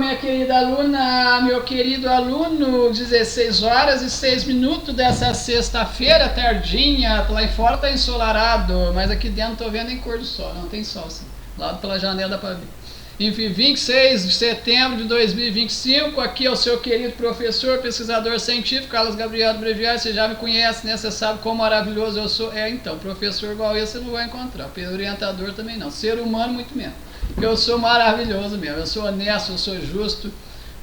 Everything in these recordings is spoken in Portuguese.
minha querida aluna, meu querido aluno, 16 horas e 6 minutos dessa sexta-feira tardinha. Lá fora tá ensolarado, mas aqui dentro tô vendo em cor do sol, não tem sol sim. Lá pela janela dá pra ver. Enfim, 26 de setembro de 2025, aqui é o seu querido professor, pesquisador científico, Carlos Gabriel do Breviário. Você já me conhece, né? Você sabe quão maravilhoso eu sou. Então, professor igual esse você não vai encontrar, orientador também não, ser humano muito menos. Eu sou maravilhoso mesmo, eu sou honesto, eu sou justo,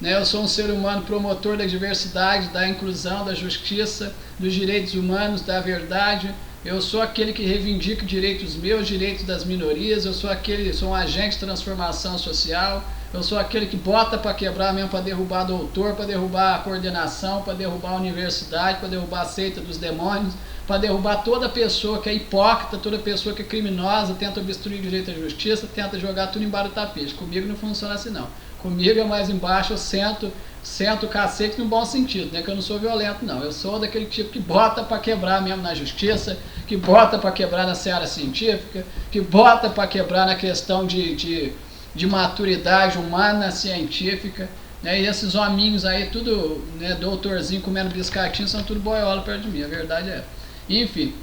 né? Eu sou um ser humano promotor da diversidade, da inclusão, da justiça, dos direitos humanos, da verdade. Eu sou aquele que reivindica direitos meus, direitos das minorias. Eu sou um agente de transformação social. Eu sou aquele que bota para quebrar mesmo, para derrubar doutor, para derrubar a coordenação, para derrubar a universidade, para derrubar a seita dos demônios, para derrubar toda pessoa que é hipócrita, toda pessoa que é criminosa, tenta obstruir o direito à justiça, tenta jogar tudo embaixo do tapete. Comigo não funciona assim não. Comigo é mais embaixo, eu sento o cacete no bom sentido, né? Que eu não sou violento não. Eu sou daquele tipo que bota para quebrar mesmo na justiça, que bota para quebrar na seara científica, que bota para quebrar na questão de maturidade humana, científica, né? E esses hominhos aí, tudo, né, doutorzinho comendo biscatinho, são tudo boiola perto de mim, a verdade é. Enfim,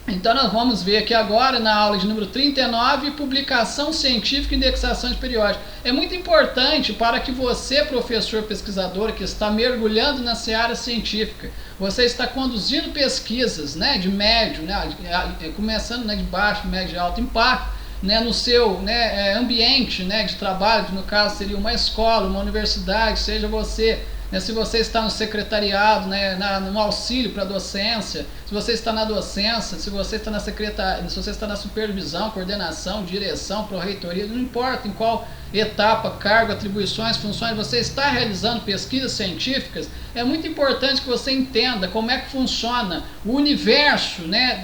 então nós vamos ver aqui agora na aula de número 39, publicação científica e indexação de periódico. É muito importante para que você, professor pesquisador, que está mergulhando na seara científica, você está conduzindo pesquisas, né, de médio, né, começando, né, de baixo, médio e alto impacto, né, no seu, né, ambiente, né, de trabalho, que no caso seria uma escola, uma universidade, seja você, né, se você está no secretariado, né, no auxílio para a docência, se você está na docência, se você está na secretaria, se você está na supervisão, coordenação, direção, pró-reitoria, não importa em qual etapa, cargo, atribuições, funções, você está realizando pesquisas científicas, é muito importante que você entenda como é que funciona o universo, né,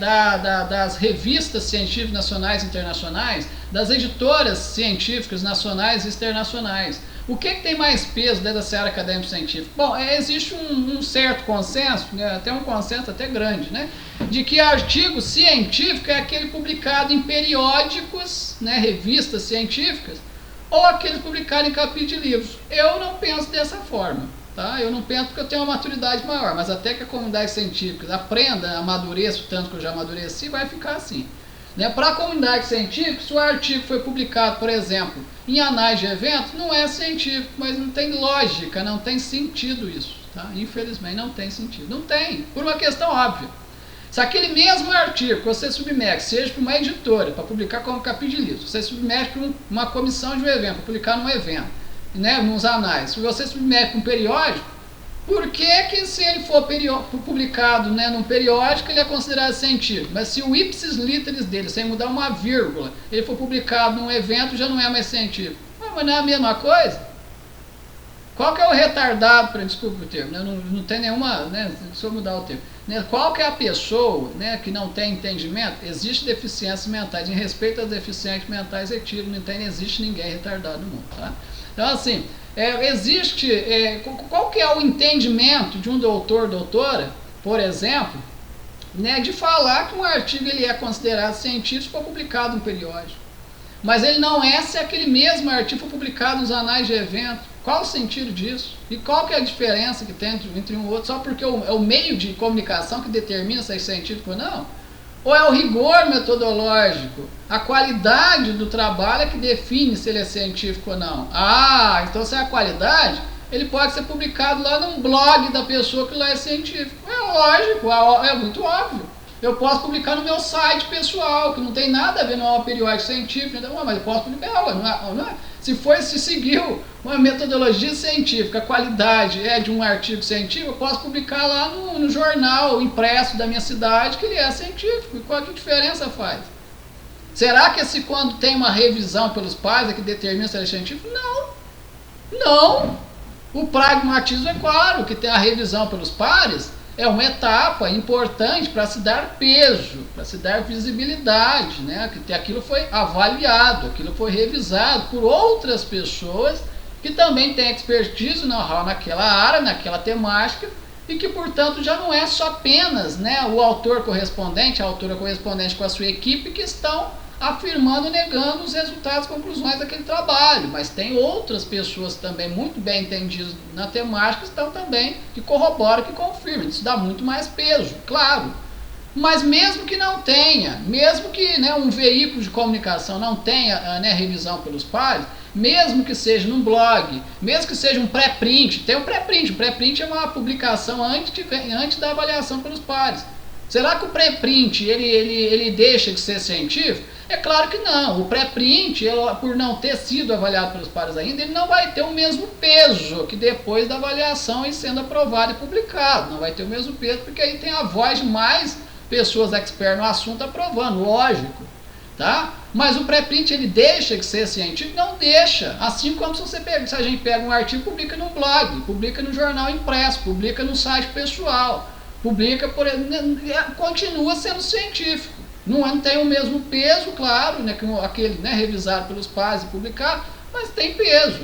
das revistas científicas nacionais e internacionais, das editoras científicas nacionais e internacionais. O que tem mais peso dentro da seara acadêmico-científica? Bom, existe um certo consenso, né, até um consenso até grande, né, de que artigo científico é aquele publicado em periódicos, né, revistas científicas, ou aquele publicado em capítulo de livros. Eu não penso dessa forma, tá? Eu não penso porque eu tenho uma maturidade maior, mas até que a comunidade científica aprenda, amadureça o tanto que eu já amadureci, vai ficar assim. Né? Para a comunidade científica, se o artigo foi publicado, por exemplo, em anais de eventos, não é científico, mas não tem lógica, não tem sentido isso. Tá? Infelizmente não tem sentido. Não tem, por uma questão óbvia. Se aquele mesmo artigo que você submete, seja para uma editora, para publicar como capítulo de livro, você submete para uma comissão de um evento, para publicar num evento, né, nos anais, se você submete para um periódico, por que se ele for publicado, né, num periódico, ele é considerado científico? Mas se o ipsis literis dele, sem mudar uma vírgula, ele for publicado num evento, já não é mais científico. Mas não é a mesma coisa? Qual que é o retardado, desculpa o termo, né, não tem nenhuma, né, deixa eu mudar o termo, né, qual que é a pessoa, né, que não tem entendimento? Existe deficiências mentais, em respeito às deficiências mentais, não existe ninguém retardado no mundo, tá? Então assim, qual que é o entendimento de um doutor, doutora, por exemplo, né, de falar que um artigo ele é considerado científico ou publicado em periódico, mas ele não é se aquele mesmo artigo for publicado nos anais de evento. Qual o sentido disso? E qual que é a diferença que tem entre um e outro? Só porque é o meio de comunicação que determina se é científico ou não? Ou é o rigor metodológico, a qualidade do trabalho é que define se ele é científico ou não? Ah, então se é a qualidade, ele pode ser publicado lá num blog da pessoa que lá é científico. É lógico, é muito óbvio. Eu posso publicar no meu site pessoal, que não tem nada a ver, não é uma periódica científica, mas eu posso publicar, não é? Se seguiu uma metodologia científica, a qualidade é de um artigo científico, eu posso publicar lá no jornal impresso da minha cidade que ele é científico. E qual que diferença faz? Será que quando tem uma revisão pelos pares é que determina se ele é científico? Não. O pragmatismo é claro, que tem a revisão pelos pares é uma etapa importante para se dar peso, para se dar visibilidade, né? Que aquilo foi avaliado, aquilo foi revisado por outras pessoas que também têm expertise, know-how naquela área, naquela temática, e que, portanto, já não é só apenas, né, o autor correspondente, a autora correspondente com a sua equipe que estão afirmando ou negando os resultados e conclusões daquele trabalho, mas tem outras pessoas também muito bem entendidas na temática que corroboram, que confirmam. Isso dá muito mais peso, claro. Mas mesmo que não tenha, mesmo que, né, um veículo de comunicação não tenha, né, revisão pelos pares, mesmo que seja num blog, mesmo que seja um pré-print, tem um pré-print. O pré-print é uma publicação antes da avaliação pelos pares. Será que o pré-print ele deixa de ser científico? É claro que não. O pré-print, por não ter sido avaliado pelos pares ainda, ele não vai ter o mesmo peso que depois da avaliação e sendo aprovado e publicado. Não vai ter o mesmo peso, porque aí tem a voz de mais pessoas expert no assunto aprovando, lógico, tá? Mas o pré-print, ele deixa de ser científico? Não deixa. Assim como se a gente pega um artigo, publica no blog, publica no jornal impresso, publica no site pessoal, publica, continua sendo científico. Não tem o mesmo peso, claro, né, que aquele, né, revisado pelos pares e publicado, mas tem peso.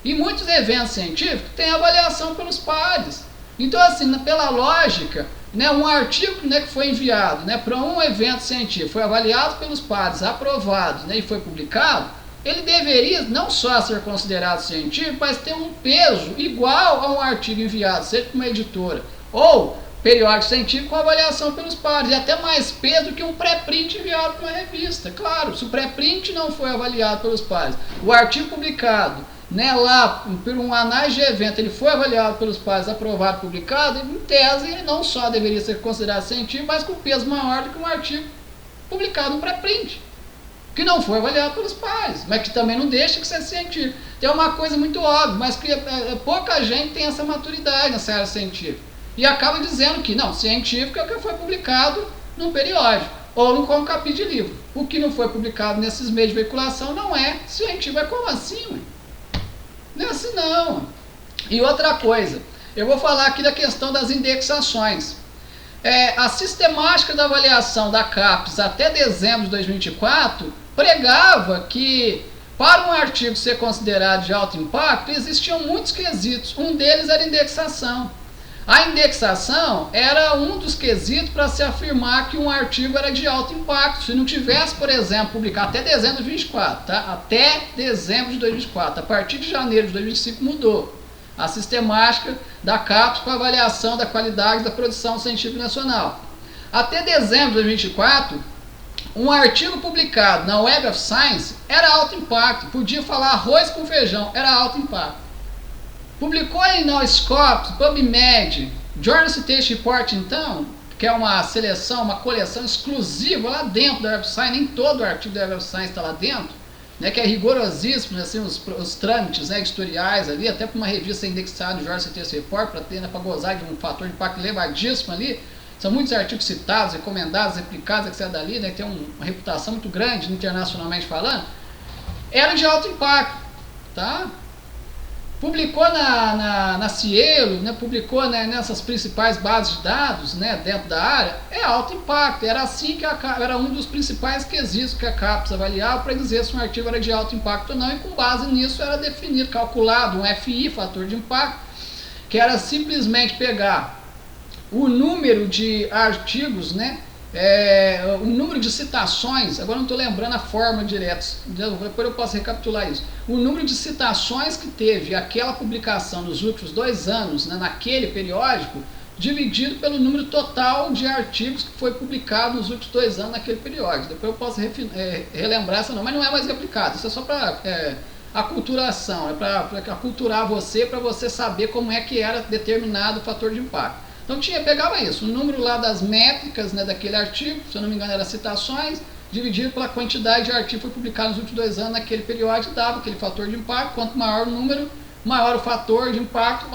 E muitos eventos científicos têm avaliação pelos pares. Então, assim, pela lógica, né, um artigo, né, que foi enviado, né, para um evento científico, foi avaliado pelos pares, aprovado, né, e foi publicado, ele deveria não só ser considerado científico, mas ter um peso igual a um artigo enviado, seja por uma editora ou periódico científico com avaliação pelos pares, e até mais peso que um pré-print enviado para uma revista. Claro, se o pré-print não foi avaliado pelos pares, o artigo publicado, né, lá por um análise de evento, ele foi avaliado pelos pares, aprovado, publicado, em tese ele não só deveria ser considerado científico, mas com peso maior do que um artigo publicado no pré-print, que não foi avaliado pelos pares, mas que também não deixa de ser científico. Tem uma coisa muito óbvia, mas que pouca gente tem essa maturidade nessa área científica, e acaba dizendo que não, científico é o que foi publicado num periódico, ou com um capítulo de livro. O que não foi publicado nesses meios de veiculação não é científico. É como assim, ué? Não é assim não. E outra coisa, eu vou falar aqui da questão das indexações. A sistemática da avaliação da CAPES até dezembro de 2024 pregava que, para um artigo ser considerado de alto impacto, existiam muitos quesitos. Um deles era indexação. A indexação era um dos quesitos para se afirmar que um artigo era de alto impacto. Se não tivesse, por exemplo, publicado até dezembro de 2024, tá? Até dezembro de 2024. A partir de janeiro de 2025 mudou a sistemática da CAPES para avaliação da qualidade da produção científica nacional. Até dezembro de 2024, um artigo publicado na Web of Science era alto impacto. Podia falar arroz com feijão, era alto impacto. Publicou em Scopus, PubMed, Journal Citation Report, então, que é uma seleção, uma coleção exclusiva lá dentro da Web of Science, nem todo artigo da Web of Science está lá dentro, né, que é rigorosíssimo, assim, os trâmites, né, editoriais ali, até para uma revista indexada no Journal Citation Report, para gozar de um fator de impacto elevadíssimo ali. São muitos artigos citados, recomendados, replicados, etc. dali, né, que tem uma reputação muito grande, internacionalmente falando. Era de alto impacto, tá? Publicou na Cielo, né, publicou, né, nessas principais bases de dados, né, dentro da área, é alto impacto. Era assim que era um dos principais quesitos que a CAPES avaliava para dizer se um artigo era de alto impacto ou não, e com base nisso era definido, calculado um FI, fator de impacto, que era simplesmente pegar o número de artigos, né, o número de citações, agora não estou lembrando a forma direta, depois eu posso recapitular isso. O número de citações que teve aquela publicação nos últimos 2 anos, né, naquele periódico, dividido pelo número total de artigos que foi publicado nos últimos 2 anos naquele periódico. Depois eu posso relembrar essa não, mas não é mais replicado, isso é só para aculturação, é para aculturar você, para você saber como é que era determinado o fator de impacto. Então pegava isso, o número lá das métricas, né, daquele artigo, se eu não me engano era citações, dividido pela quantidade de artigos que foi publicado nos últimos 2 anos naquele periódico, dava aquele fator de impacto. Quanto maior o número, maior o fator de impacto,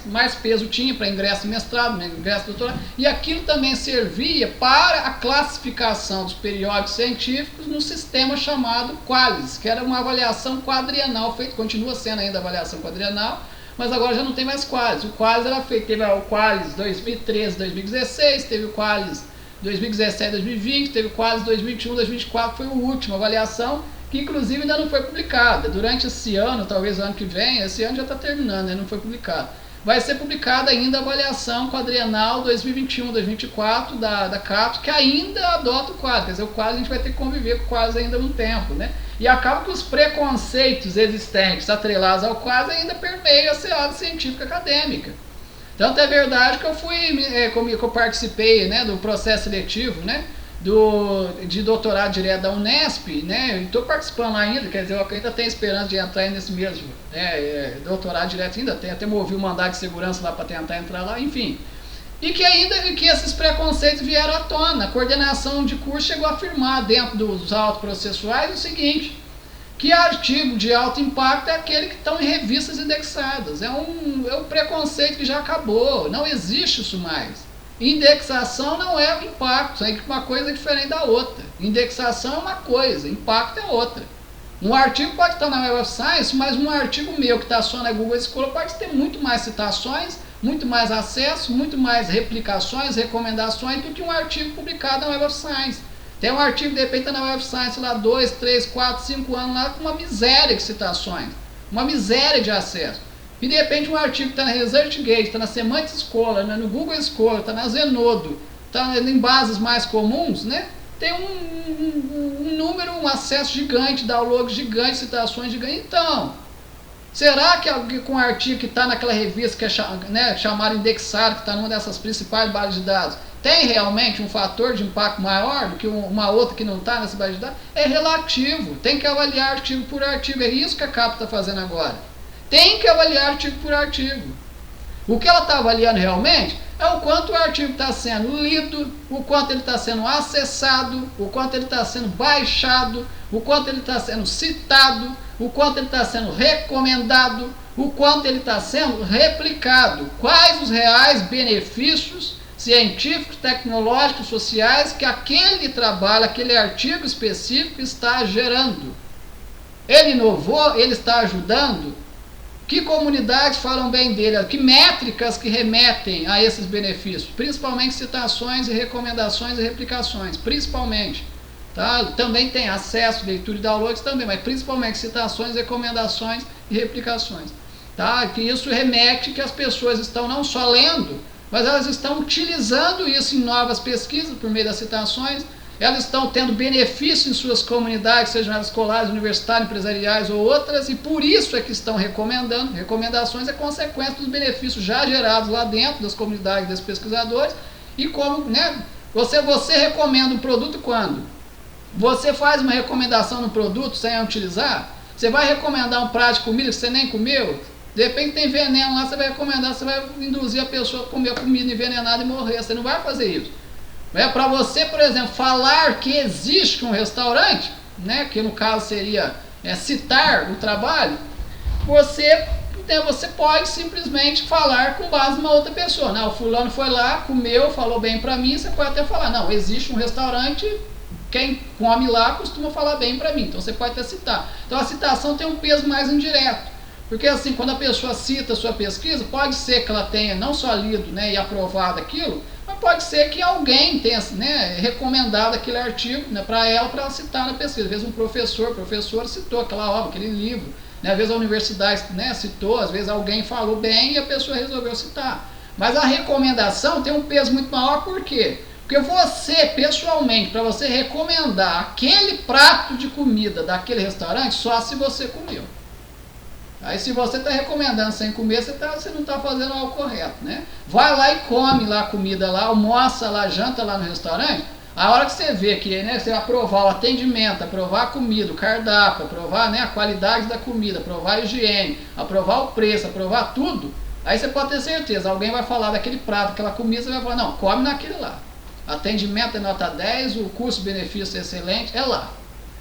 mais peso tinha para ingresso em mestrado, né, ingresso em doutorado. E aquilo também servia para a classificação dos periódicos científicos no sistema chamado QUALYS, que era uma avaliação quadrienal feita, continua sendo ainda avaliação quadrienal, mas agora já não tem mais QUALYS. O QUALYS era feito, teve o QUALYS 2013, 2016, teve o QUALYS 2017, 2020, teve o QUALYS 2021, 2024, foi a última avaliação, que inclusive ainda não foi publicada. Durante esse ano, talvez o ano que vem, esse ano já está terminando, né, não foi publicado. vai ser publicada ainda a avaliação quadrienal 2021-2024 da CAPES, que ainda adota o quadro. Quer dizer, o quadro a gente vai ter que conviver com o quadro ainda um tempo, né? E acaba que os preconceitos existentes atrelados ao quadro ainda permeiam a seara científica acadêmica. Tanto é verdade que eu participei, né, do processo seletivo, né, de doutorado direto da Unesp, né, e estou participando ainda, quer dizer, eu ainda tenho esperança de entrar nesse mesmo doutorado direto, ainda tem, até movi o mandado de segurança lá para tentar entrar lá, enfim. E que esses preconceitos vieram à tona. A coordenação de curso chegou a afirmar dentro dos autos processuais o seguinte, que artigo de alto impacto é aquele que estão em revistas indexadas. É um preconceito que já acabou, não existe isso mais. Indexação não é impacto, é uma coisa diferente da outra. Indexação é uma coisa, impacto é outra. Um artigo pode estar na Web of Science, mas um artigo meu que está só na Google Scholar pode ter muito mais citações, muito mais acesso, muito mais replicações, recomendações do que um artigo publicado na Web of Science. Tem um artigo, de repente, na Web of Science lá 2, 3, 4, 5 anos lá com uma miséria de citações, uma miséria de acesso. E de repente um artigo que está na ResearchGate, está na Semantic Scholar, né, no Google Scholar, está na Zenodo, está em bases mais comuns, né, tem um número, um acesso gigante, download gigante, citações gigantes. Então, será que com um artigo que está naquela revista que é chamada indexado, que está numa dessas principais bases de dados, tem realmente um fator de impacto maior do que uma outra que não está nessa base de dados? É relativo, tem que avaliar artigo por artigo, é isso que a CAPES está fazendo agora. Tem que avaliar artigo por artigo. O que ela está avaliando realmente é o quanto o artigo está sendo lido, o quanto ele está sendo acessado, o quanto ele está sendo baixado, o quanto ele está sendo citado, o quanto ele está sendo recomendado, o quanto ele está sendo replicado. Quais os reais benefícios científicos, tecnológicos, sociais que aquele trabalho, aquele artigo específico está gerando. Ele inovou, ele está ajudando? Que comunidades falam bem dele? Que métricas que remetem a esses benefícios? Principalmente citações e recomendações e replicações, principalmente. Tá? Também tem acesso, leitura e downloads também, mas principalmente citações, recomendações e replicações. Tá? Que isso remete que as pessoas estão não só lendo, mas elas estão utilizando isso em novas pesquisas por meio das citações, elas estão tendo benefício em suas comunidades, sejam elas escolares, universitárias, empresariais ou outras, e por isso é que estão recomendando. Recomendações é consequência dos benefícios já gerados lá dentro das comunidades desses pesquisadores, e como, né, você recomenda um produto quando? Você faz uma recomendação no produto sem utilizar? Você vai recomendar um prato de comida que você nem comeu? De repente tem veneno lá, você vai recomendar, você vai induzir a pessoa a comer comida envenenada e morrer. Você não vai fazer isso. Para você, por exemplo, falar que existe um restaurante, né, que no caso seria citar o trabalho, você pode simplesmente falar com base numa outra pessoa. Não, o fulano foi lá, comeu, falou bem para mim, você pode até falar, não, existe um restaurante, quem come lá costuma falar bem para mim, então você pode até citar. Então a citação tem um peso mais indireto. Porque assim, quando a pessoa cita a sua pesquisa, pode ser que ela tenha não só lido, né, e aprovado aquilo, mas pode ser que alguém tenha, né, recomendado aquele artigo, né, para ela citar na pesquisa. Às vezes um professor citou aquela obra, aquele livro, né, às vezes a universidade, né, citou, às vezes alguém falou bem e a pessoa resolveu citar. Mas a recomendação tem um peso muito maior, por quê? Porque você, pessoalmente, para você recomendar aquele prato de comida daquele restaurante, só se você comeu. Aí se você está recomendando sem comer, você não está fazendo algo correto, né? Vai lá e come lá a comida lá, almoça lá, janta lá no restaurante. A hora que você vê que, né, você aprovar o atendimento, aprovar a comida, o cardápio, aprovar, né, a qualidade da comida, aprovar a higiene, aprovar o preço, aprovar tudo, aí você pode ter certeza, alguém vai falar daquele prato, aquela comida, você vai falar, não, come naquele lá. Atendimento é nota 10, o custo-benefício é excelente, é lá.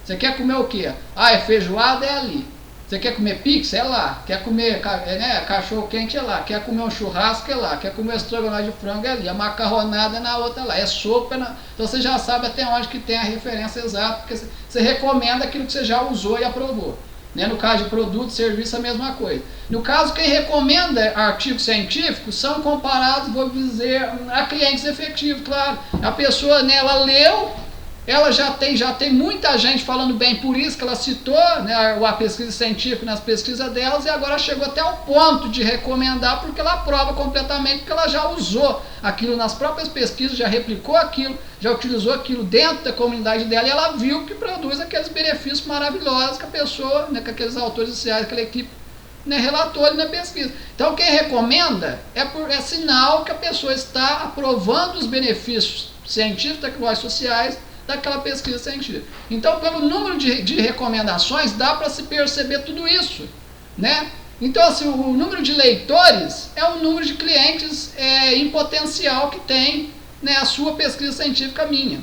Você quer comer o quê? Ah, é feijoada, é ali. Você quer comer pizza? É lá. Quer comer, né, cachorro quente? É lá. Quer comer um churrasco? É lá. Quer comer estrogonofe de frango? É ali. A macarronada é na outra lá. É sopa. Então você já sabe até onde que tem a referência exata, porque você recomenda aquilo que você já usou e aprovou. Né? No caso de produto, serviço, a mesma coisa. No caso, quem recomenda artigos científicos são comparados, vou dizer, a clientes efetivos, claro. A pessoa, né, ela leu, ela já tem muita gente falando bem, por isso que ela citou, né, a pesquisa científica nas pesquisas delas, e agora chegou até ao ponto de recomendar, porque ela aprova completamente, porque ela já usou aquilo nas próprias pesquisas, já replicou aquilo, já utilizou aquilo dentro da comunidade dela, e ela viu que produz aqueles benefícios maravilhosos que a pessoa, né, que aqueles autores sociais, aquela equipe, né, relatou ali na pesquisa. Então quem recomenda é sinal que a pessoa está aprovando os benefícios científicos, tecnológicos, sociais daquela pesquisa científica. Então, pelo número de recomendações, dá para se perceber tudo isso, né? Então, assim, o número de leitores é o número de clientes em potencial que tem, né, a sua pesquisa científica minha.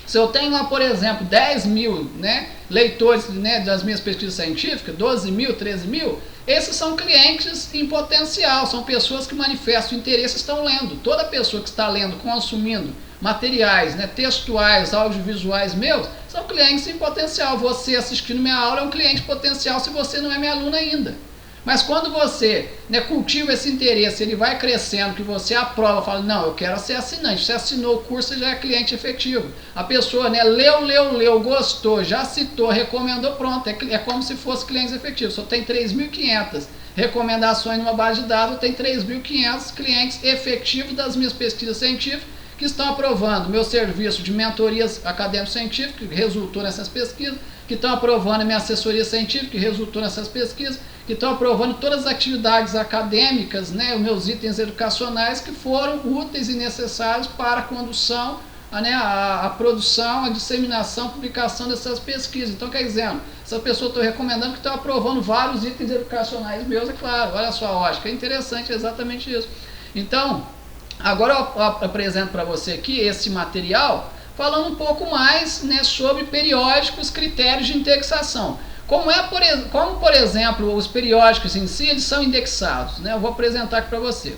Se eu tenho lá, por exemplo, 10 mil, né, leitores, né, das minhas pesquisas científicas, 12 mil, 13 mil, esses são clientes em potencial, são pessoas que manifestam interesse e estão lendo. Toda pessoa que está lendo, consumindo materiais, né, textuais, audiovisuais meus, são clientes em potencial. Você assistindo minha aula é um cliente potencial se você não é minha aluna ainda. Mas quando você, né, cultiva esse interesse, ele vai crescendo, que você aprova, fala, não, eu quero ser assinante. Você assinou o curso, você já é cliente efetivo. A pessoa, né, leu, gostou, já citou, recomendou, pronto. É como se fosse clientes efetivos. Só tem 3.500 recomendações numa base de dados, tem 3.500 clientes efetivos das minhas pesquisas científicas, que estão aprovando meu serviço de mentorias acadêmico-científicas, que resultou nessas pesquisas, que estão aprovando a minha assessoria científica, que resultou nessas pesquisas, que estão aprovando todas as atividades acadêmicas, né, os meus itens educacionais que foram úteis e necessários para a condução, né, a produção, a disseminação, a publicação dessas pesquisas. Então, quer dizer, essa pessoa está recomendando que estão aprovando vários itens educacionais meus, é claro, olha só, eu acho que é interessante exatamente isso. Então, agora eu apresento para você aqui esse material, falando um pouco mais, né, sobre periódicos, critérios de indexação. Como, por exemplo, os periódicos em si, eles são indexados, né? Eu vou apresentar aqui para você.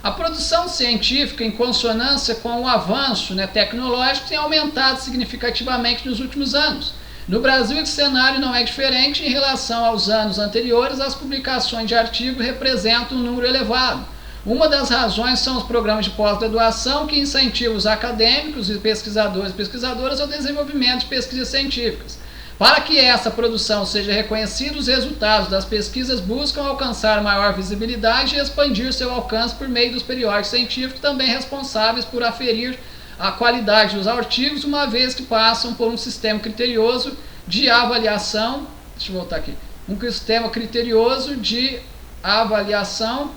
A produção científica, em consonância com o avanço, né, tecnológico, tem aumentado significativamente nos últimos anos. No Brasil, esse cenário não é diferente. Em relação aos anos anteriores, as publicações de artigos representam um número elevado. Uma das razões são os programas de pós-graduação que incentivam os acadêmicos e pesquisadores e pesquisadoras ao desenvolvimento de pesquisas científicas. Para que essa produção seja reconhecida, os resultados das pesquisas buscam alcançar maior visibilidade e expandir seu alcance por meio dos periódicos científicos, também responsáveis por aferir a qualidade dos artigos, uma vez que passam por um sistema criterioso de avaliação. Deixa eu voltar aqui. Um sistema criterioso de avaliação.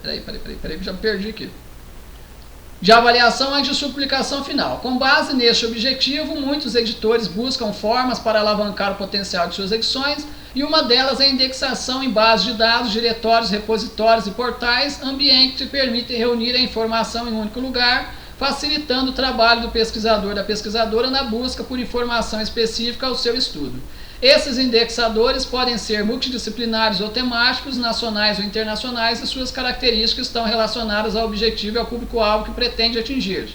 Peraí, já me perdi aqui. De avaliação antes de sua publicação final. Com base neste objetivo, muitos editores buscam formas para alavancar o potencial de suas edições, e uma delas é a indexação em bases de dados, diretórios, repositórios e portais, ambientes que permitem reunir a informação em um único lugar, facilitando o trabalho do pesquisador e da pesquisadora na busca por informação específica ao seu estudo. Esses indexadores podem ser multidisciplinares ou temáticos, nacionais ou internacionais, e suas características estão relacionadas ao objetivo e ao público-alvo que pretende atingir.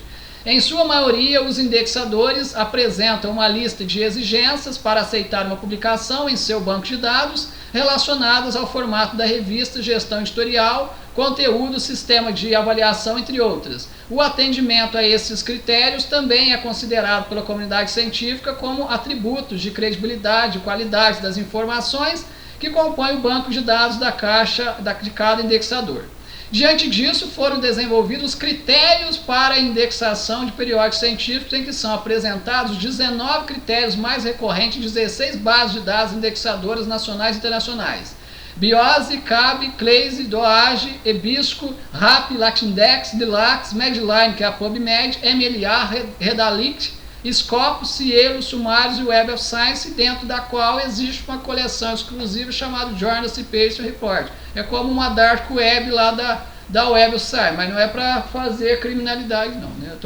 Em sua maioria, os indexadores apresentam uma lista de exigências para aceitar uma publicação em seu banco de dados, relacionadas ao formato da revista, gestão editorial, conteúdo, sistema de avaliação, entre outras. O atendimento a esses critérios também é considerado pela comunidade científica como atributos de credibilidade e qualidade das informações que compõem o banco de dados da caixa de cada indexador. Diante disso, foram desenvolvidos critérios para a indexação de periódicos científicos, em que são apresentados 19 critérios mais recorrentes e 16 bases de dados indexadoras nacionais e internacionais. BIOSE, CAB, CLASE, DOAGE, EBISCO, RAP, LatinDex, DILAX, Medline, que é a PubMed, MLA, Redalit, Scopus, Cielo, Sumários e Web of Science, dentro da qual existe uma coleção exclusiva chamada Journal Citation Report. É como uma dark web lá da Web of Science, mas não é para fazer criminalidade não, né?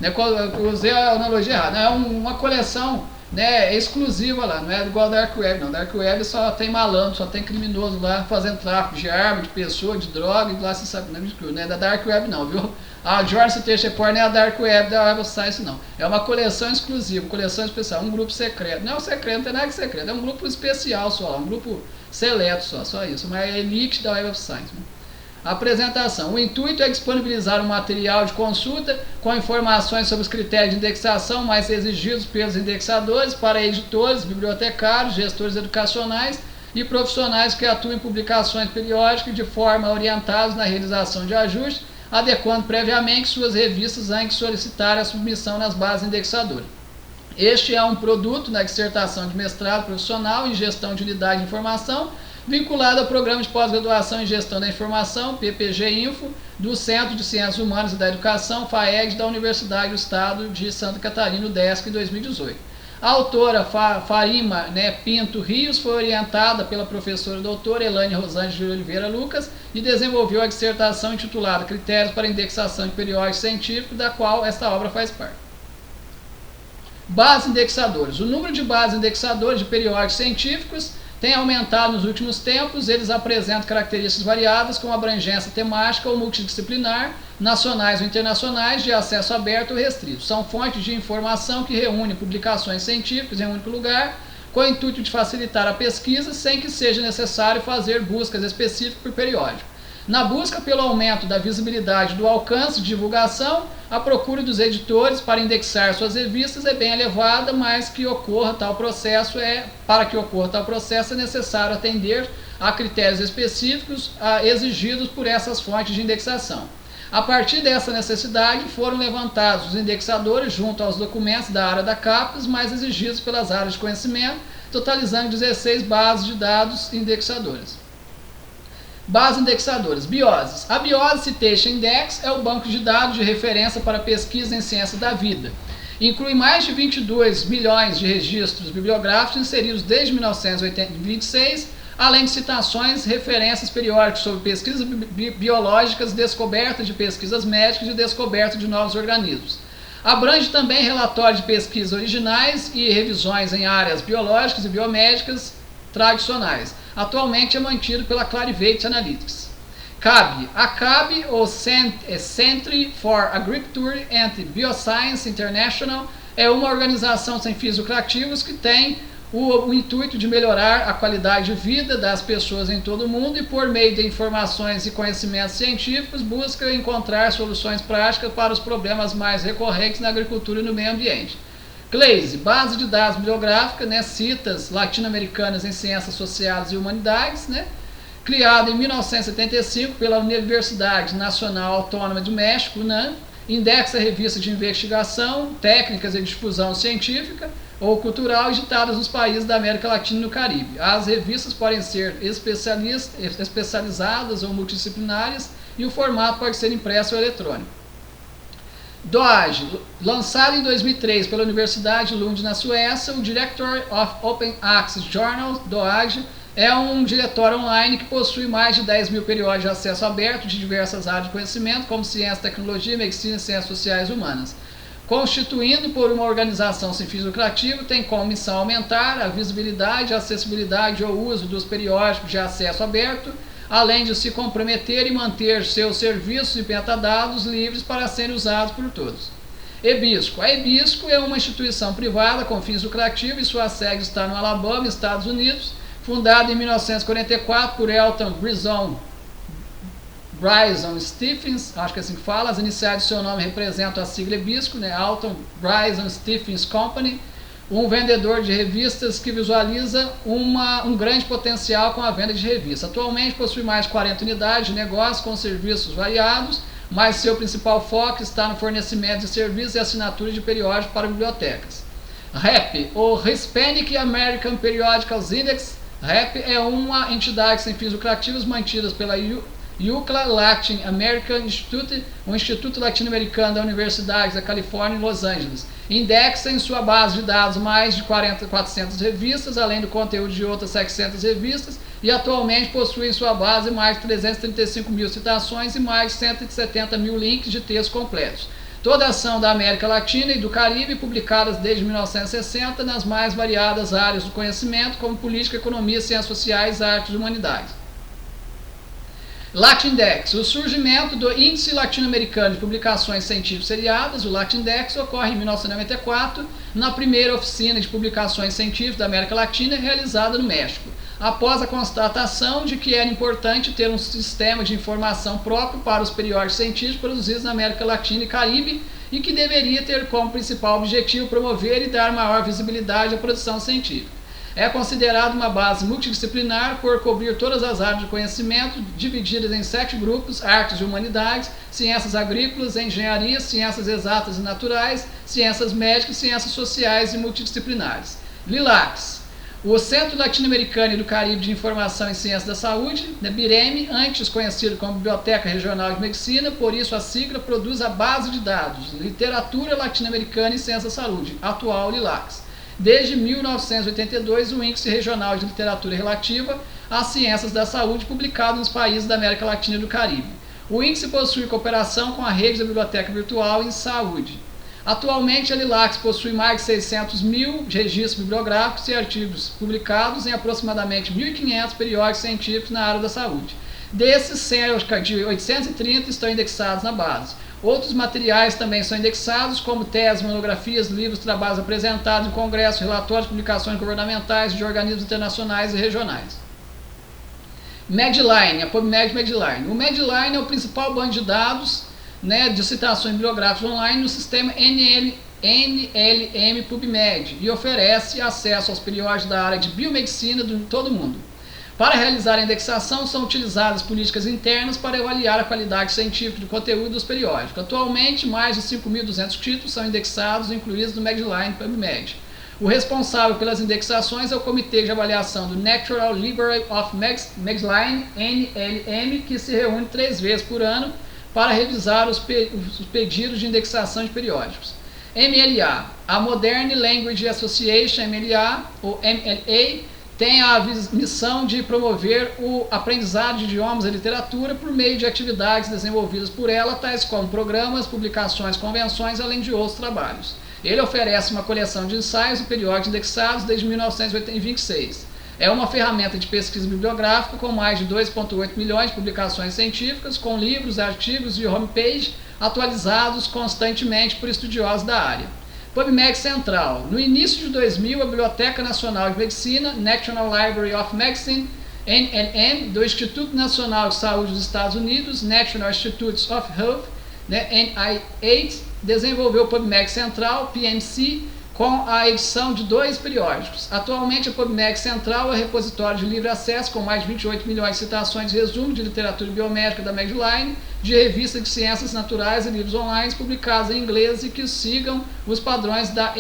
Eu usei a analogia errada, é uma coleção, né, exclusiva lá, não é igual a Dark Web não. Dark Web só tem malandro, só tem criminoso lá fazendo tráfico de arma, de pessoa, de droga, e lá você sabe, não é da Dark Web não, viu? A Journal Citation Report não é a Dark Web da Web of Science não, é uma coleção exclusiva, coleção especial, um grupo secreto, não é um secreto, não tem nada de secreto, é um grupo especial só, um grupo seleto só isso, uma elite da Web of Science, né? Apresentação. O intuito é disponibilizar um material de consulta com informações sobre os critérios de indexação mais exigidos pelos indexadores para editores, bibliotecários, gestores educacionais e profissionais que atuam em publicações periódicas de forma orientados na realização de ajustes, adequando previamente suas revistas antes de solicitar a submissão nas bases indexadoras. Este é um produto da dissertação de mestrado profissional em gestão de unidade de informação, vinculado ao Programa de Pós-Graduação em Gestão da Informação, PPG-Info, do Centro de Ciências Humanas e da Educação, FAEG, da Universidade do Estado de Santa Catarina, UDESC, em 2018. A autora Farima Pinto Rios foi orientada pela professora doutora Elaine Rosângela de Oliveira Lucas e desenvolveu a dissertação intitulada Critérios para Indexação de Periódicos Científicos, da qual esta obra faz parte. Bases indexadores. O número de bases indexadoras de periódicos científicos tem aumentado nos últimos tempos. Eles apresentam características variadas como abrangência temática ou multidisciplinar, nacionais ou internacionais, de acesso aberto ou restrito. São fontes de informação que reúnem publicações científicas em um único lugar, com o intuito de facilitar a pesquisa sem que seja necessário fazer buscas específicas por periódico. Na busca pelo aumento da visibilidade do alcance de divulgação, a procura dos editores para indexar suas revistas é bem elevada, mas para que ocorra tal processo é necessário atender a critérios específicos exigidos por essas fontes de indexação. A partir dessa necessidade, foram levantados os indexadores junto aos documentos da área da CAPES mais exigidos pelas áreas de conhecimento, totalizando 16 bases de dados indexadoras. Bases indexadoras. BIOSES. A BIOSES Citation Index é o banco de dados de referência para pesquisa em ciência da vida. Inclui mais de 22 milhões de registros bibliográficos inseridos desde 1926, além de citações, referências periódicas sobre pesquisas biológicas, descoberta de pesquisas médicas e descoberta de novos organismos. Abrange também relatórios de pesquisa originais e revisões em áreas biológicas e biomédicas tradicionais. Atualmente é mantido pela Clarivate Analytics. CAB. A CAB, ou Centre for Agriculture and Bioscience International, é uma organização sem fins lucrativos que tem o intuito de melhorar a qualidade de vida das pessoas em todo o mundo e, por meio de informações e conhecimentos científicos, busca encontrar soluções práticas para os problemas mais recorrentes na agricultura e no meio ambiente. CLASE, base de dados bibliográfica, citas latino-americanas em ciências sociais e humanidades, criada em 1975 pela Universidade Nacional Autônoma do México, indexa revistas de investigação, técnicas e difusão científica ou cultural editadas nos países da América Latina e no Caribe. As revistas podem ser especializadas ou multidisciplinares e o formato pode ser impresso ou eletrônico. DOAJ, lançado em 2003 pela Universidade de Lund, na Suécia, o Directory of Open Access Journals, DOAJ, é um diretório online que possui mais de 10 mil periódicos de acesso aberto de diversas áreas de conhecimento, como ciência, tecnologia, medicina e ciências sociais e humanas. Constituindo por uma organização sem fins lucrativos, tem como missão aumentar a visibilidade, a acessibilidade ou uso dos periódicos de acesso aberto, além de se comprometer e manter seus serviços e metadados livres para serem usados por todos. EBISCO. A EBISCO é uma instituição privada com fins lucrativos e sua sede está no Alabama, Estados Unidos, fundada em 1944 por Elton Bryson Stephens, acho que é assim que fala. As iniciais do seu nome representam a sigla EBISCO, Elton Bryson Stephens Company, um vendedor de revistas que visualiza um grande potencial com a venda de revistas. Atualmente possui mais de 40 unidades de negócio com serviços variados, mas seu principal foco está no fornecimento de serviços e assinatura de periódicos para bibliotecas. RAP, ou Hispanic American Periodicals Index. RAP é uma entidade sem fins lucrativos mantida pela UCLA Latin American Institute, um instituto latino-americano da Universidade da Califórnia em Los Angeles. Indexa em sua base de dados mais de 400 revistas, além do conteúdo de outras 700 revistas, e atualmente possui em sua base mais de 335 mil citações e mais de 170 mil links de textos completos. Toda a ação da América Latina e do Caribe, publicadas desde 1960 nas mais variadas áreas do conhecimento, como política, economia, ciências sociais, artes e humanidades. Latindex. O surgimento do Índice Latino-Americano de Publicações Científicas Seriadas, o Latindex, ocorre em 1994, na primeira oficina de publicações científicas da América Latina realizada no México, após a constatação de que era importante ter um sistema de informação próprio para os periódicos científicos produzidos na América Latina e Caribe e que deveria ter como principal objetivo promover e dar maior visibilidade à produção científica. É considerado uma base multidisciplinar por cobrir todas as áreas de conhecimento, divididas em 7 grupos: artes e humanidades, ciências agrícolas, engenharia, ciências exatas e naturais, ciências médicas, ciências sociais e multidisciplinares. LILACS. O Centro Latino-Americano e do Caribe de Informação em Ciências da Saúde, BIREME, antes conhecido como Biblioteca Regional de Medicina, por isso a sigla, produz a base de dados Literatura Latino-Americana em Ciências da Saúde, atual LILACS. Desde 1982, o Índice Regional de Literatura Relativa às Ciências da Saúde, publicado nos países da América Latina e do Caribe. O índice possui cooperação com a rede da Biblioteca Virtual em Saúde. Atualmente, a LILACS possui mais de 600 mil registros bibliográficos e artigos publicados em aproximadamente 1.500 periódicos científicos na área da saúde. Desses, cerca de 830 estão indexados na base. Outros materiais também são indexados, como teses, monografias, livros, trabalhos apresentados em congressos, relatórios, publicações governamentais de organismos internacionais e regionais. Medline, a PubMed Medline. O Medline é o principal banco de dados, de citações bibliográficas online no sistema NLM PubMed e oferece acesso aos periódicos da área de biomedicina de todo o mundo. Para realizar a indexação, são utilizadas políticas internas para avaliar a qualidade científica do conteúdo dos periódicos. Atualmente, mais de 5.200 títulos são indexados, incluídos no Medline PubMed. O responsável pelas indexações é o Comitê de Avaliação do Natural Library of Medline, NLM, que se reúne 3 vezes por ano para revisar os pedidos de indexação de periódicos. MLA. A Modern Language Association, MLA, ou MLA, tem a missão de promover o aprendizado de idiomas e literatura por meio de atividades desenvolvidas por ela, tais como programas, publicações, convenções, além de outros trabalhos. Ele oferece uma coleção de ensaios e periódicos indexados desde 1926. É uma ferramenta de pesquisa bibliográfica com mais de 2,8 milhões de publicações científicas, com livros, artigos e homepage atualizados constantemente por estudiosos da área. PubMed Central. No início de 2000, a Biblioteca Nacional de Medicina, National Library of Medicine, NLM, do Instituto Nacional de Saúde dos Estados Unidos, National Institutes of Health, NIH, desenvolveu o PubMed Central, PNC, com a edição de 2 periódicos. Atualmente, a PubMed Central é repositório de livre acesso com mais de 28 milhões de citações de resumo de literatura biomédica da Medline, de revistas de ciências naturais e livros online publicados em inglês e que sigam os padrões da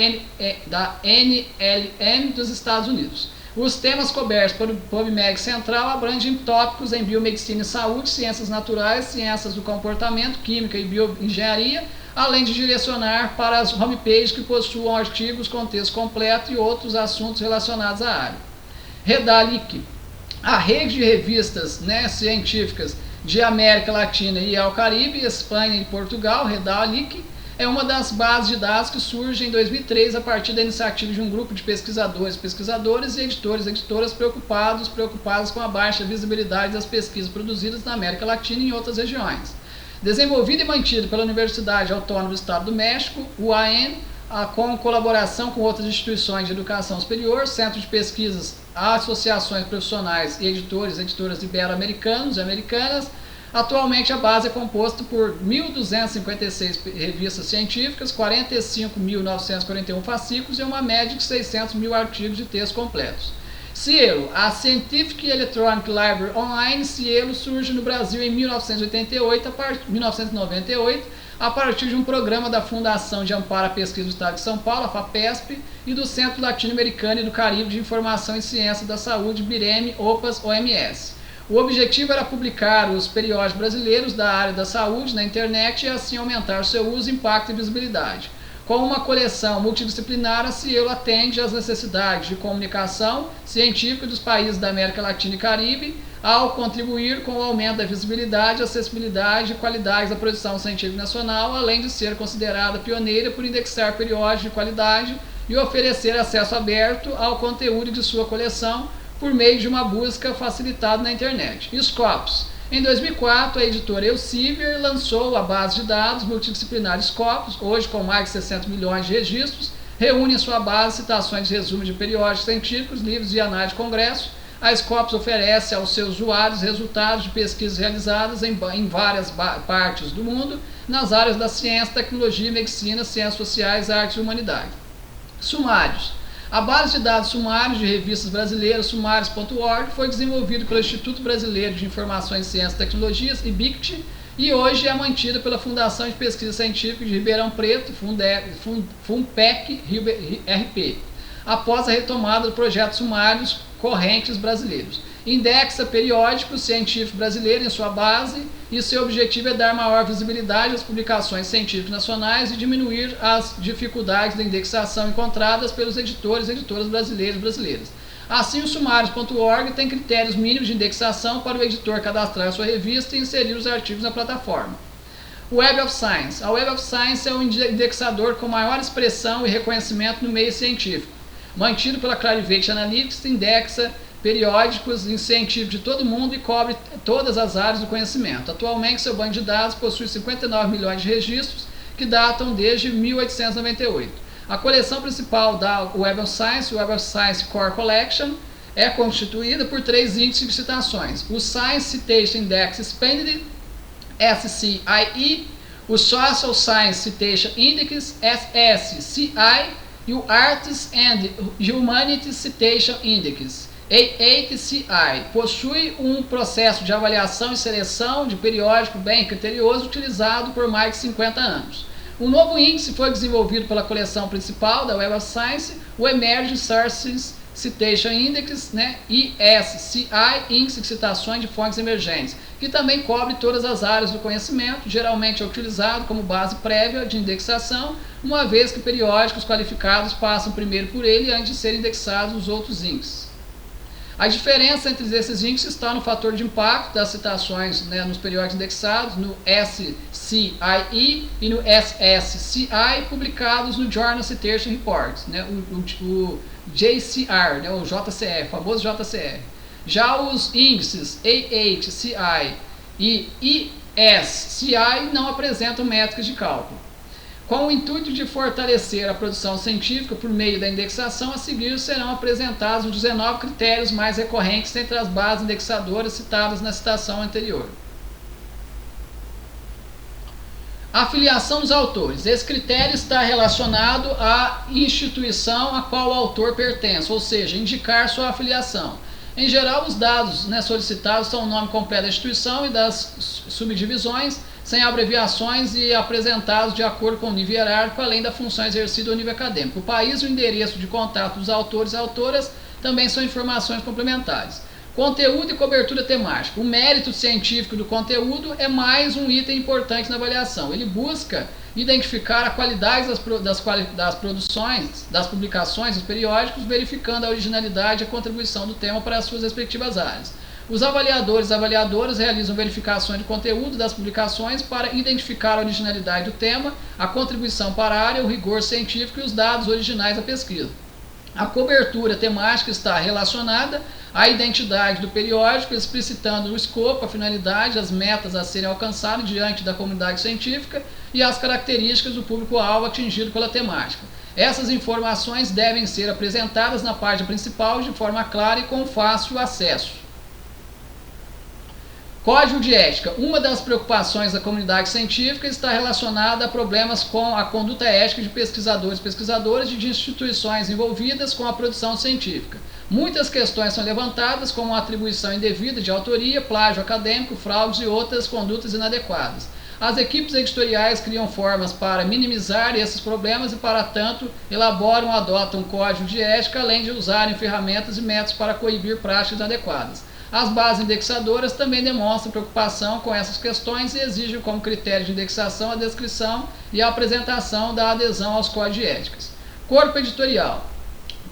NLM dos Estados Unidos. Os temas cobertos pelo PubMed Central abrangem tópicos em biomedicina e saúde, ciências naturais, ciências do comportamento, química e bioengenharia, além de direcionar para as homepages que possuam artigos com texto completo e outros assuntos relacionados à área. Redalic. A rede de revistas científicas de América Latina e ao Caribe, Espanha e Portugal, Redalic, é uma das bases de dados que surge em 2003 a partir da iniciativa de um grupo de pesquisadores, pesquisadoras e editores e editoras preocupados com a baixa visibilidade das pesquisas produzidas na América Latina e em outras regiões. Desenvolvido e mantido pela Universidade Autônoma do Estado do México, UAM, com colaboração com outras instituições de educação superior, centros de pesquisas, associações profissionais e editores e editoras ibero-americanos e americanas. Atualmente a base é composta por 1.256 revistas científicas, 45.941 fascículos e uma média de 600 mil artigos de texto completos. Cielo. A Scientific Electronic Library Online, Cielo, surge no Brasil em 1998, a partir de um programa da Fundação de Amparo à Pesquisa do Estado de São Paulo, a FAPESP, e do Centro Latino-Americano e do Caribe de Informação e Ciência da Saúde, BIREME, OPAS, OMS. O objetivo era publicar os periódicos brasileiros da área da saúde na internet e assim aumentar seu uso, impacto e visibilidade. Com uma coleção multidisciplinar, a Cielo atende às necessidades de comunicação científica dos países da América Latina e Caribe, ao contribuir com o aumento da visibilidade, acessibilidade e qualidade da produção científica nacional, além de ser considerada pioneira por indexar periódicos de qualidade e oferecer acesso aberto ao conteúdo de sua coleção por meio de uma busca facilitada na internet. Scopus. Em 2004, a editora Elsevier lançou a base de dados multidisciplinar Scopus, hoje com mais de 60 milhões de registros, reúne em sua base citações de resumo de periódicos científicos, livros e análise de congresso. A Scopus oferece aos seus usuários resultados de pesquisas realizadas em várias partes do mundo, nas áreas da ciência, tecnologia, medicina, ciências sociais, artes e humanidade. Sumários. A base de dados sumários de revistas brasileiras, sumários.org, foi desenvolvida pelo Instituto Brasileiro de Informações, Ciências e Tecnologias, IBICT, e hoje é mantida pela Fundação de Pesquisa Científica de Ribeirão Preto, FUNPEC-RP, após a retomada do projeto Sumários Correntes Brasileiros. Indexa periódicos científicos brasileiros em sua base e seu objetivo é dar maior visibilidade às publicações científicas nacionais e diminuir as dificuldades da indexação encontradas pelos editores e editoras brasileiros e brasileiras. Assim, o sumários.org tem critérios mínimos de indexação para o editor cadastrar sua revista e inserir os artigos na plataforma. Web of Science. A Web of Science é um indexador com maior expressão e reconhecimento no meio científico. Mantido pela Clarivate Analytics, indexa periódicos científicos de todo o mundo e cobre todas as áreas do conhecimento. Atualmente, seu banco de dados possui 59 milhões de registros que datam desde 1898. A coleção principal da Web of Science, o Web of Science Core Collection, é constituída por 3 índices de citações: o Science Citation Index Expanded, SCIE, o Social Science Citation Index, SSCI, e o Arts and Humanities Citation Index, AHCI. Possui um processo de avaliação e seleção de periódico bem criterioso utilizado por mais de 50 anos. Um novo índice foi desenvolvido pela coleção principal da Web of Science, o Emerging Sources Citation Index, ESCI, Índice de Citações de Fontes Emergentes, que também cobre todas as áreas do conhecimento. Geralmente é utilizado como base prévia de indexação, uma vez que periódicos qualificados passam primeiro por ele antes de serem indexados os outros índices. A diferença entre esses índices está no fator de impacto das citações nos periódicos indexados, no SCIE e no SSCI, publicados no Journal Citation Reports, o JCR, o JCR, o famoso JCR. Já os índices AHCI e ESCI não apresentam métricas de cálculo. Com o intuito de fortalecer a produção científica por meio da indexação, a seguir serão apresentados os 19 critérios mais recorrentes entre as bases indexadoras citadas na citação anterior. A filiação dos autores. Esse critério está relacionado à instituição a qual o autor pertence, ou seja, indicar sua afiliação. Em geral, os dados solicitados são o nome completo da instituição e das subdivisões, sem abreviações e apresentados de acordo com o nível hierárquico, além da função exercida ao nível acadêmico. O país e o endereço de contato dos autores e autoras também são informações complementares. Conteúdo e cobertura temática. O mérito científico do conteúdo é mais um item importante na avaliação. Ele busca identificar a qualidade das produções, das publicações, dos periódicos, verificando a originalidade e a contribuição do tema para as suas respectivas áreas. Os avaliadores e avaliadoras realizam verificações de conteúdo das publicações para identificar a originalidade do tema, a contribuição para a área, o rigor científico e os dados originais da pesquisa. A cobertura temática está relacionada à identidade do periódico, explicitando o escopo, a finalidade, as metas a serem alcançadas diante da comunidade científica e as características do público-alvo atingido pela temática. Essas informações devem ser apresentadas na página principal de forma clara e com fácil acesso. Código de ética. Uma das preocupações da comunidade científica está relacionada a problemas com a conduta ética de pesquisadores e pesquisadoras e de instituições envolvidas com a produção científica. Muitas questões são levantadas, como a atribuição indevida de autoria, plágio acadêmico, fraudes e outras condutas inadequadas. As equipes editoriais criam formas para minimizar esses problemas e, para tanto, elaboram ou adotam um código de ética, além de usarem ferramentas e métodos para coibir práticas inadequadas. As bases indexadoras também demonstram preocupação com essas questões e exigem como critério de indexação a descrição e a apresentação da adesão aos códigos de éticas. Corpo editorial.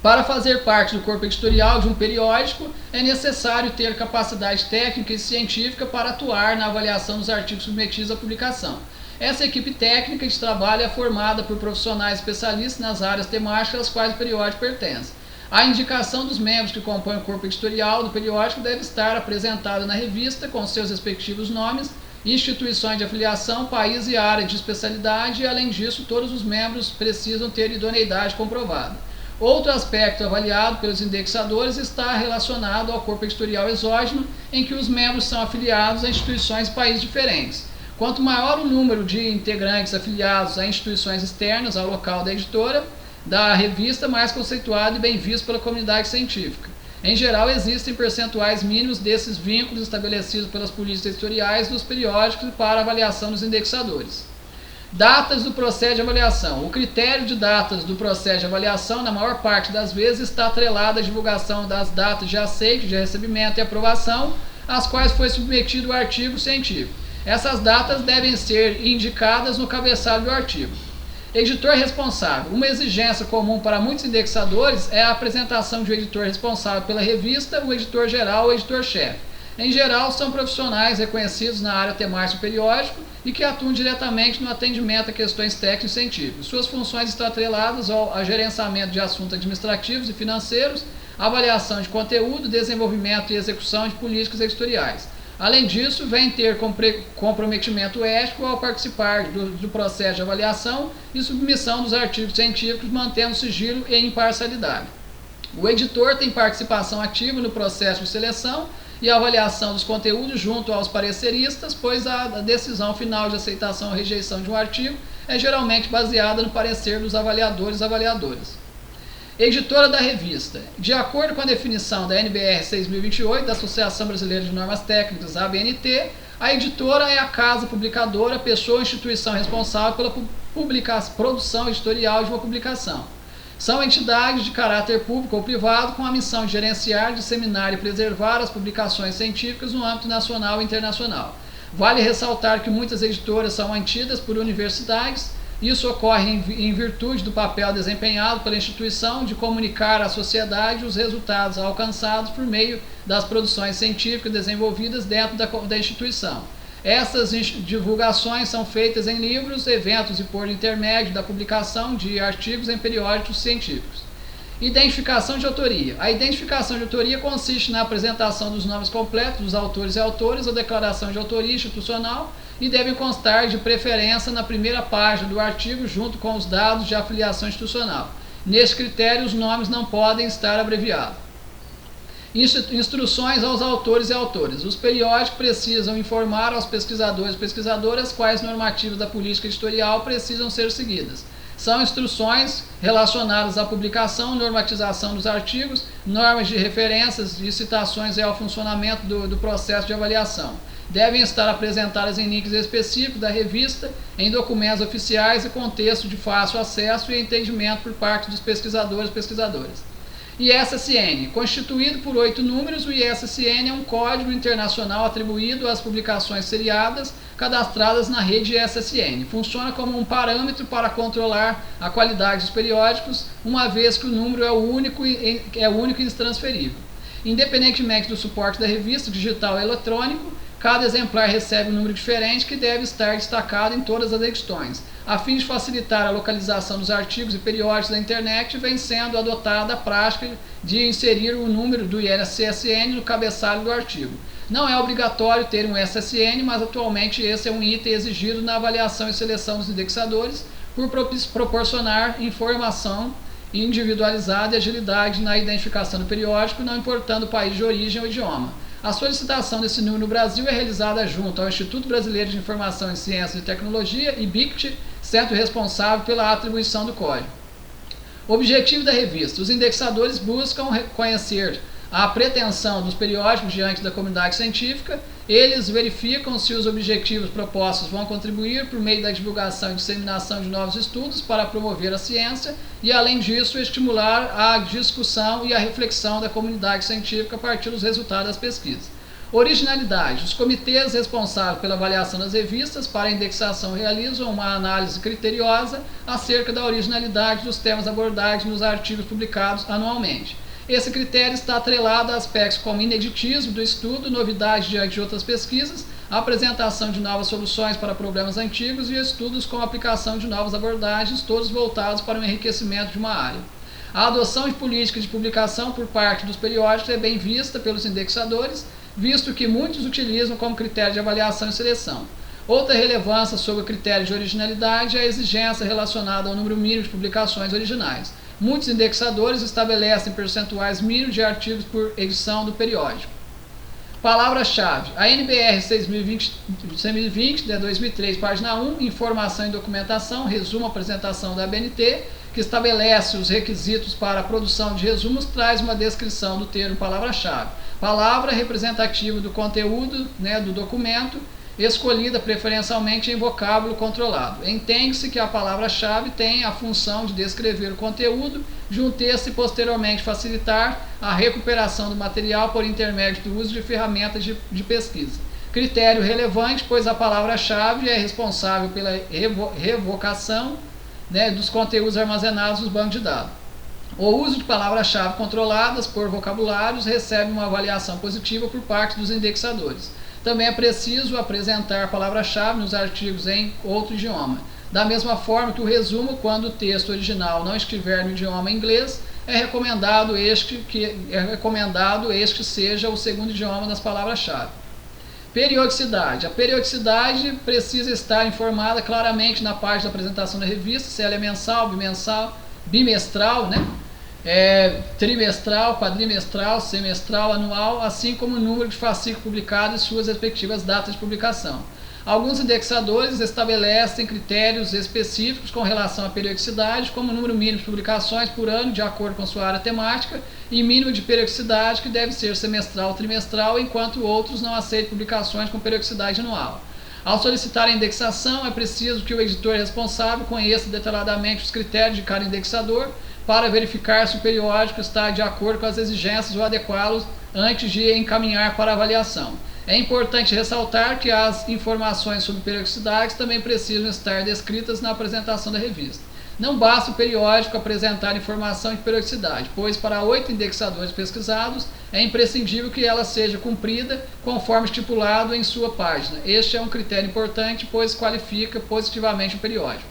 Para fazer parte do corpo editorial de um periódico, é necessário ter capacidade técnica e científica para atuar na avaliação dos artigos submetidos à publicação. Essa equipe técnica de trabalho é formada por profissionais especialistas nas áreas temáticas às quais o periódico pertence. A indicação dos membros que compõem o corpo editorial do periódico deve estar apresentada na revista com seus respectivos nomes, instituições de afiliação, país e área de especialidade, e além disso todos os membros precisam ter idoneidade comprovada. Outro aspecto avaliado pelos indexadores está relacionado ao corpo editorial exógeno, em que os membros são afiliados a instituições e países diferentes. Quanto maior o número de integrantes afiliados a instituições externas ao local da editora, da revista, mais conceituado e bem visto pela comunidade científica. Em geral, existem percentuais mínimos desses vínculos estabelecidos pelas políticas editoriais dos periódicos para avaliação dos indexadores. Datas do processo de avaliação. O critério de datas do processo de avaliação, na maior parte das vezes, está atrelado à divulgação das datas de aceite, de recebimento e aprovação, às quais foi submetido o artigo científico. Essas datas devem ser indicadas no cabeçalho do artigo. Editor responsável. Uma exigência comum para muitos indexadores é a apresentação de um editor responsável pela revista, o editor geral ou o editor-chefe. Em geral, são profissionais reconhecidos na área temática do periódico e que atuam diretamente no atendimento a questões técnicas e científicas. Suas funções estão atreladas ao gerenciamento de assuntos administrativos e financeiros, avaliação de conteúdo, desenvolvimento e execução de políticas editoriais. Além disso, vem ter comprometimento ético ao participar do processo de avaliação e submissão dos artigos científicos, mantendo sigilo e imparcialidade. O editor tem participação ativa no processo de seleção e avaliação dos conteúdos junto aos pareceristas, pois a decisão final de aceitação ou rejeição de um artigo é geralmente baseada no parecer dos avaliadores e avaliadoras. Editora da revista. De acordo com a definição da NBR 6028, da Associação Brasileira de Normas Técnicas, ABNT, a editora é a casa publicadora, pessoa ou instituição responsável pela produção editorial de uma publicação. São entidades de caráter público ou privado com a missão de gerenciar, disseminar e preservar as publicações científicas no âmbito nacional e internacional. Vale ressaltar que muitas editoras são mantidas por universidades. Isso ocorre em virtude do papel desempenhado pela instituição de comunicar à sociedade os resultados alcançados por meio das produções científicas desenvolvidas dentro da instituição. Essas divulgações são feitas em livros, eventos e por intermédio da publicação de artigos em periódicos científicos. Identificação de autoria. A identificação de autoria consiste na apresentação dos nomes completos dos autores e autoras, ou declaração de autoria institucional, e devem constar de preferência na primeira página do artigo junto com os dados de afiliação institucional. Neste critério, os nomes não podem estar abreviados. Instruções aos autores e autoras. Os periódicos precisam informar aos pesquisadores e pesquisadoras quais normativas da política editorial precisam ser seguidas. São instruções relacionadas à publicação, normatização dos artigos, normas de referências e citações ao funcionamento do processo de avaliação. Devem estar apresentadas em links específicos da revista, em documentos oficiais e contexto de fácil acesso e entendimento por parte dos pesquisadores e pesquisadoras. ISSN. Constituído por 8 números, o ISSN é um código internacional atribuído às publicações seriadas cadastradas na rede ISSN. Funciona como um parâmetro para controlar a qualidade dos periódicos, uma vez que o número é único e intransferível. Independentemente do suporte da revista, digital ou eletrônico, cada exemplar recebe um número diferente que deve estar destacado em todas as edições. A fim de facilitar a localização dos artigos e periódicos da internet, vem sendo adotada a prática de inserir o número do ISSN no cabeçalho do artigo. Não é obrigatório ter um ISSN, mas atualmente esse é um item exigido na avaliação e seleção dos indexadores por proporcionar informação individualizada e agilidade na identificação do periódico, não importando o país de origem ou idioma. A solicitação desse número no Brasil é realizada junto ao Instituto Brasileiro de Informação em Ciência e Tecnologia, IBICT, centro responsável pela atribuição do código. Objetivo da revista. Os indexadores buscam conhecer a pretensão dos periódicos diante da comunidade científica. Eles verificam se os objetivos propostos vão contribuir por meio da divulgação e disseminação de novos estudos para promover a ciência e, além disso, estimular a discussão e a reflexão da comunidade científica a partir dos resultados das pesquisas. Originalidade. Os comitês responsáveis pela avaliação das revistas para a indexação realizam uma análise criteriosa acerca da originalidade dos temas abordados nos artigos publicados anualmente. Esse critério está atrelado a aspectos como ineditismo do estudo, novidade diante de outras pesquisas, a apresentação de novas soluções para problemas antigos e estudos com aplicação de novas abordagens, todos voltados para o enriquecimento de uma área. A adoção de políticas de publicação por parte dos periódicos é bem vista pelos indexadores, visto que muitos utilizam como critério de avaliação e seleção. Outra relevância sobre o critério de originalidade é a exigência relacionada ao número mínimo de publicações originais. Muitos indexadores estabelecem percentuais mínimos de artigos por edição do periódico. Palavra-chave. A NBR 6020 de 2003, página 1, Informação e Documentação, resumo, apresentação da ABNT, que estabelece os requisitos para a produção de resumos, traz uma descrição do termo palavra-chave. Palavra representativa do conteúdo, do documento, escolhida preferencialmente em vocábulo controlado. Entende-se que a palavra-chave tem a função de descrever o conteúdo de um texto e posteriormente facilitar a recuperação do material por intermédio do uso de ferramentas de pesquisa. Critério relevante, pois a palavra-chave é responsável pela revocação dos conteúdos armazenados nos bancos de dados. O uso de palavras-chave controladas por vocabulários recebe uma avaliação positiva por parte dos indexadores. Também é preciso apresentar palavra-chave nos artigos em outro idioma. Da mesma forma que o resumo, quando o texto original não estiver no idioma inglês, é recomendado este seja o segundo idioma das palavras-chave. Periodicidade. A periodicidade precisa estar informada claramente na parte da apresentação da revista, se ela é mensal, bimestral, trimestral, quadrimestral, semestral, anual, assim como o número de fascículos publicados e suas respectivas datas de publicação. Alguns indexadores estabelecem critérios específicos com relação à periodicidade, como o número mínimo de publicações por ano, de acordo com sua área temática, e mínimo de periodicidade, que deve ser semestral ou trimestral, enquanto outros não aceitam publicações com periodicidade anual. Ao solicitar a indexação, é preciso que o editor responsável conheça detalhadamente os critérios de cada indexador para verificar se o periódico está de acordo com as exigências ou adequá-los antes de encaminhar para avaliação. É importante ressaltar que as informações sobre periodicidades também precisam estar descritas na apresentação da revista. Não basta o periódico apresentar informação de periodicidade, pois para 8 indexadores pesquisados é imprescindível que ela seja cumprida conforme estipulado em sua página. Este é um critério importante, pois qualifica positivamente o periódico.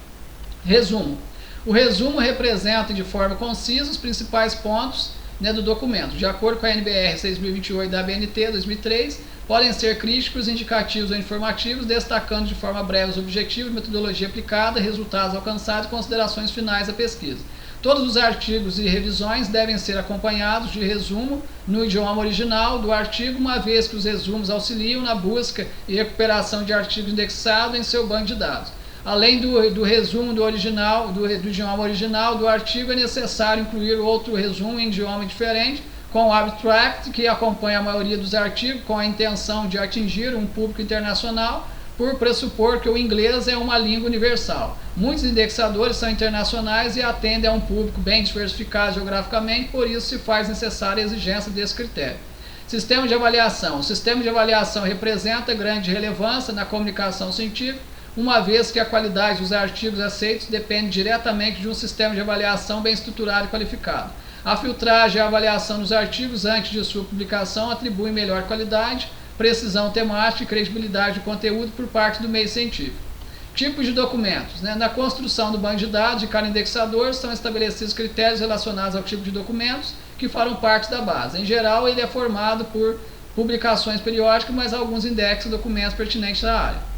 Resumo. O resumo representa de forma concisa os principais pontos do documento. De acordo com a NBR 6028 da ABNT 2003, podem ser críticos, indicativos ou informativos, destacando de forma breve os objetivos, metodologia aplicada, resultados alcançados e considerações finais da pesquisa. Todos os artigos e revisões devem ser acompanhados de resumo no idioma original do artigo, uma vez que os resumos auxiliam na busca e recuperação de artigos indexados em seu banco de dados. Além do resumo do idioma original do artigo, é necessário incluir outro resumo em idioma diferente, com o abstract, que acompanha a maioria dos artigos, com a intenção de atingir um público internacional, por pressupor que o inglês é uma língua universal. Muitos indexadores são internacionais e atendem a um público bem diversificado geograficamente, por isso se faz necessária a exigência desse critério. Sistema de avaliação. O sistema de avaliação representa grande relevância na comunicação científica, uma vez que a qualidade dos artigos aceitos depende diretamente de um sistema de avaliação bem estruturado e qualificado. A filtragem e a avaliação dos artigos antes de sua publicação atribuem melhor qualidade, precisão temática e credibilidade do conteúdo por parte do meio científico. Tipos de documentos. Na construção do banco de dados de cada indexador são estabelecidos critérios relacionados ao tipo de documentos que farão parte da base. Em geral, ele é formado por publicações periódicas, mas alguns indexam documentos pertinentes à área.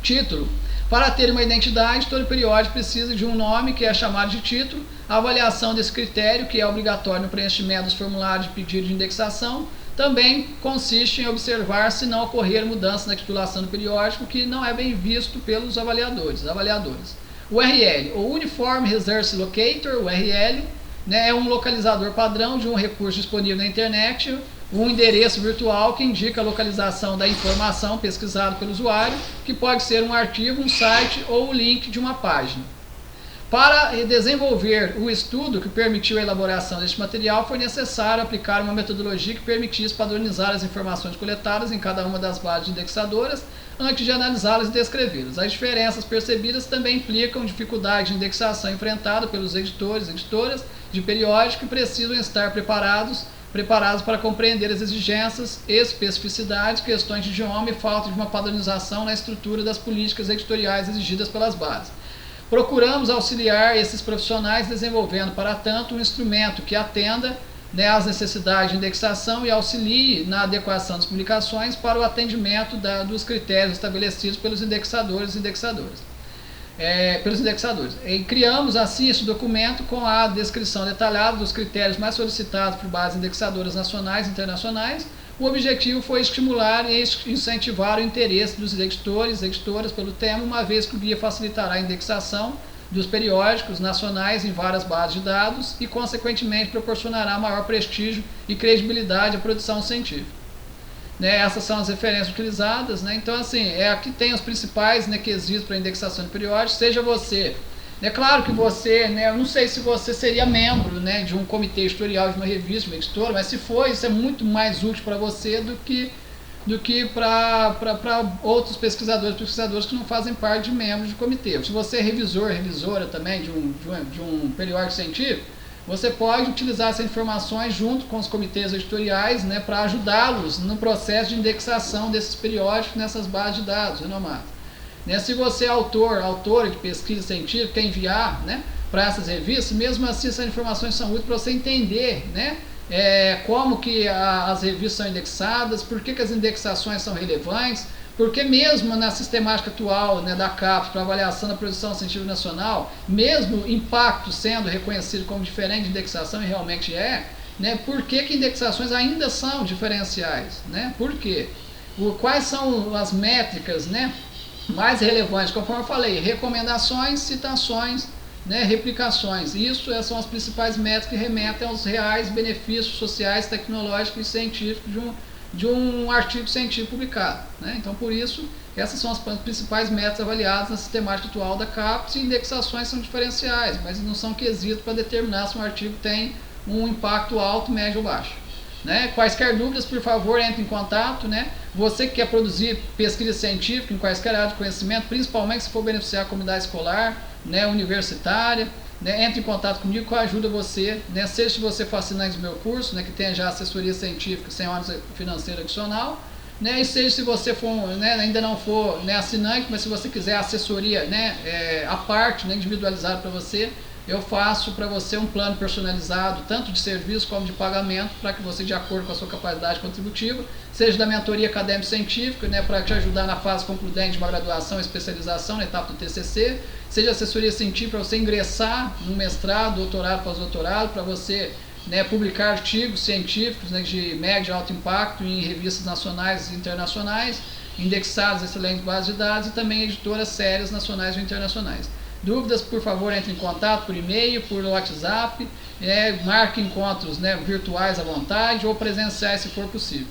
Título. Para ter uma identidade, todo periódico precisa de um nome, que é chamado de título. A avaliação desse critério, que é obrigatório no preenchimento dos formulários de pedido de indexação, também consiste em observar se não ocorrer mudança na titulação do periódico, que não é bem visto pelos avaliadores. O URL, o Uniform Resource Locator, o URL, é um localizador padrão de um recurso disponível na internet, um endereço virtual que indica a localização da informação pesquisada pelo usuário, que pode ser um arquivo, um site ou o link de uma página. Para desenvolver o estudo que permitiu a elaboração deste material, foi necessário aplicar uma metodologia que permitisse padronizar as informações coletadas em cada uma das bases indexadoras antes de analisá-las e descrevê-las. As diferenças percebidas também implicam dificuldade de indexação enfrentada pelos editores e editoras de periódico que precisam estar preparados para compreender as exigências, especificidades, questões de idioma e falta de uma padronização na estrutura das políticas editoriais exigidas pelas bases. Procuramos auxiliar esses profissionais desenvolvendo, para tanto, um instrumento que atenda, né, às necessidades de indexação e auxilie na adequação das publicações para o atendimento dos critérios estabelecidos pelos indexadores e indexadoras. E criamos assim esse documento com a descrição detalhada dos critérios mais solicitados por bases indexadoras nacionais e internacionais. O objetivo foi estimular e incentivar o interesse dos editores e editoras pelo tema, uma vez que o guia facilitará a indexação dos periódicos nacionais em várias bases de dados e, consequentemente, proporcionará maior prestígio e credibilidade à produção científica. Né, essas são as referências utilizadas, né? Então, assim, aqui tem os principais, né, quesitos para indexação de periódicos. Seja você, é claro que você, né, eu não sei se você seria membro, né, de um comitê editorial de uma revista, de uma editora, mas se for, isso é muito mais útil para você do que para outros pesquisadores que não fazem parte de membros de comitê. Se você é revisora também de um periódico científico, você pode utilizar essas informações junto com os comitês editoriais, né, para ajudá-los no processo de indexação desses periódicos nessas bases de dados renomadas. Né, se você é autora de pesquisa científica, quer enviar, né, para essas revistas, mesmo assim essas informações são úteis para você entender, né, como que as revistas são indexadas, por que as indexações são relevantes, porque mesmo na sistemática atual, né, da CAPES para avaliação da produção científica nacional, mesmo impacto sendo reconhecido como diferente de indexação, e realmente né, por que indexações ainda são diferenciais? Né? Por quê? Quais são as métricas, né, mais relevantes? Conforme eu falei, recomendações, citações, né, replicações. Isso são as principais métricas que remetem aos reais benefícios sociais, tecnológicos e científicos de um artigo científico publicado. Né? Então, por isso, essas são as principais metas avaliadas na sistemática atual da CAPES, e indexações são diferenciais, mas não são quesitos para determinar se um artigo tem um impacto alto, médio ou baixo. Né? Quaisquer dúvidas, por favor, entre em contato. Né? Você que quer produzir pesquisa científica em quaisquer áreas de conhecimento, principalmente se for beneficiar a comunidade escolar, né, universitária, né, entre em contato comigo que eu ajudo você, né, seja se você for assinante do meu curso, né, que tem já assessoria científica sem ônus financeiro adicional, né, e seja se você for, né, ainda não for, né, assinante, mas se você quiser assessoria, né, à parte, né, individualizada para você, eu faço para você um plano personalizado, tanto de serviço como de pagamento, para que você, de acordo com a sua capacidade contributiva, seja da mentoria acadêmico-científica, né, para te ajudar na fase concludente de uma graduação e especialização, na etapa do TCC, seja assessoria científica para você ingressar no mestrado, doutorado, pós-doutorado, para você, né, publicar artigos científicos, né, de médio e alto impacto em revistas nacionais e internacionais, indexados em excelentes bases de dados, e também editoras sérias nacionais ou internacionais. Dúvidas, por favor, entre em contato por e-mail, por WhatsApp, marque encontros, né, virtuais à vontade ou presenciais se for possível.